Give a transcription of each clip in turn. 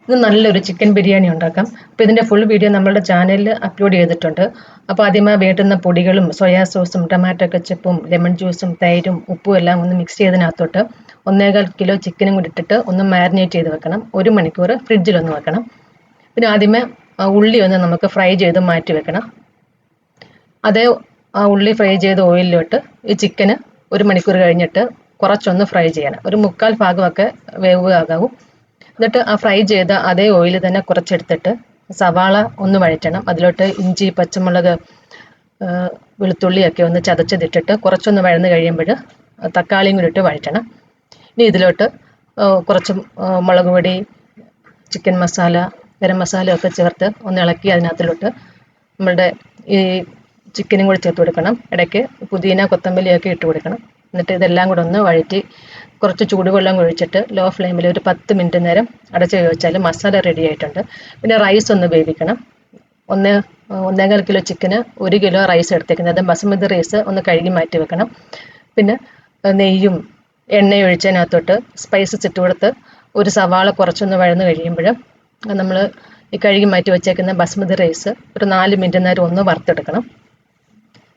ഇത് നല്ലൊരു ചിക്കൻ ബിരിയാണി ഉണ്ടാക്കാം. അപ്പോൾ ഇതിൻ്റെ ഫുൾ വീഡിയോ നമ്മളുടെ ചാനലിൽ അപ്ലോഡ് ചെയ്തിട്ടുണ്ട്. അപ്പോൾ ആദ്യമായി വേണ്ടുന്ന പൊടികളും സോയാ സോസും ടൊമാറ്റോ കെച്ചപ്പും ലെമൺ ജ്യൂസും തൈരും ഉപ്പും എല്ലാം ഒന്ന് മിക്സ് ചെയ്തതിനകത്തോട്ട് 1.25 കിലോ ചിക്കനും കൂടി ഇട്ടിട്ട് ഒന്ന് മാരിനേറ്റ് ചെയ്ത് വെക്കണം. 1 മണിക്കൂർ ഫ്രിഡ്ജിലൊന്ന് വെക്കണം. പിന്നെ ആദ്യമേ ഉള്ളി ഒന്ന് നമുക്ക് ഫ്രൈ ചെയ്ത് മാറ്റി വെക്കണം. അതേ ഉള്ളി ഫ്രൈ ചെയ്ത ഓയിലിലോട്ട് ഈ ചിക്കന് 1 മണിക്കൂർ കഴിഞ്ഞിട്ട് കുറച്ചൊന്ന് ഫ്രൈ ചെയ്യണം. ഒരു 1/4 ഭാഗമൊക്കെ വേവ് ആകാവും. എന്നിട്ട് ആ ഫ്രൈ ചെയ്ത അതേ ഓയിൽ തന്നെ കുറച്ചെടുത്തിട്ട് സവാള ഒന്ന് വഴറ്റണം. അതിലോട്ട് ഇഞ്ചി, പച്ചമുളക്, വെളുത്തുള്ളിയൊക്കെ ഒന്ന് ചതച്ചതിട്ടിട്ട് കുറച്ചൊന്ന് വഴന്ന് കഴിയുമ്പോൾ തക്കാളിയും കൂടി ഇട്ട് വഴറ്റണം. ഇനി ഇതിലോട്ട് കുറച്ച് മുളക് പൊടി, ചിക്കൻ മസാല, ഗരം മസാല ഒക്കെ ചേർത്ത് ഒന്ന് ഇളക്കി അതിനകത്തിലോട്ട് നമ്മളുടെ ഈ ചിക്കനും കൂടി ചേർത്ത് കൊടുക്കണം. ഇടയ്ക്ക് പുതിന, കൊത്തമല്ലിയൊക്കെ ഇട്ട് കൊടുക്കണം. എന്നിട്ട് ഇതെല്ലാം കൂടെ ഒന്ന് വഴറ്റി കുറച്ച് ചൂടുവെള്ളം ഒഴിച്ചിട്ട് ലോ ഫ്ലെയിമിൽ ഒരു 10 മിനിറ്റ് നേരം അടച്ച് വെച്ചാൽ മസാല റെഡി ആയിട്ടുണ്ട്. പിന്നെ റൈസ് ഒന്ന് വേവിക്കണം. 1.25 കിലോ ചിക്കന് 1 കിലോ റൈസ് എടുത്തേക്കുന്നത്. ബസുമതി റൈസ് ഒന്ന് കഴുകി മാറ്റി വെക്കണം. പിന്നെ നെയ്യും എണ്ണയും ഒഴിച്ചതിനകത്തോട്ട് സ്പൈസസ് ഇട്ട് കൊടുത്ത് ഒരു സവാള കുറച്ചൊന്ന് വഴന്ന് കഴിയുമ്പോൾ നമ്മൾ ഈ കഴുകി മാറ്റി വെച്ചേക്കുന്ന ബസുമതി റൈസ് ഒരു 4 മിനിറ്റ് നേരം ഒന്ന് വറുത്തെടുക്കണം.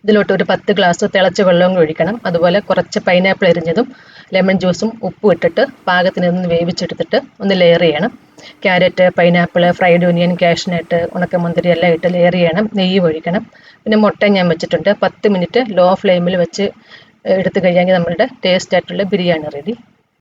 ഇതിലോട്ട് ഒരു 10 ഗ്ലാസ് തിളച്ച വെള്ളവും ഒഴിക്കണം. അതുപോലെ കുറച്ച് പൈനാപ്പിൾ എരിഞ്ഞതും ലെമൺ ജ്യൂസും ഉപ്പും ഇട്ടിട്ട് പാകത്തിന് ഒന്ന് വേവിച്ചെടുത്തിട്ട് ഒന്ന് ലെയർ ചെയ്യണം. Carrot, pineapple, fried onion, cashew nut, ഉണക്കമുന്തിരി എല്ലാം ഇട്ട് ലെയർ ചെയ്യണം. നെയ്യ് ഒഴിക്കണം. പിന്നെ മുട്ട ഞാൻ വെച്ചിട്ടുണ്ട്. 10 മിനിറ്റ് ലോ ഫ്ലെയിമിൽ വെച്ച് എടുത്തു കഴിയാമെങ്കിൽ നമ്മളുടെ ടേസ്റ്റ് ആയിട്ടുള്ള ബിരിയാണി റെഡി.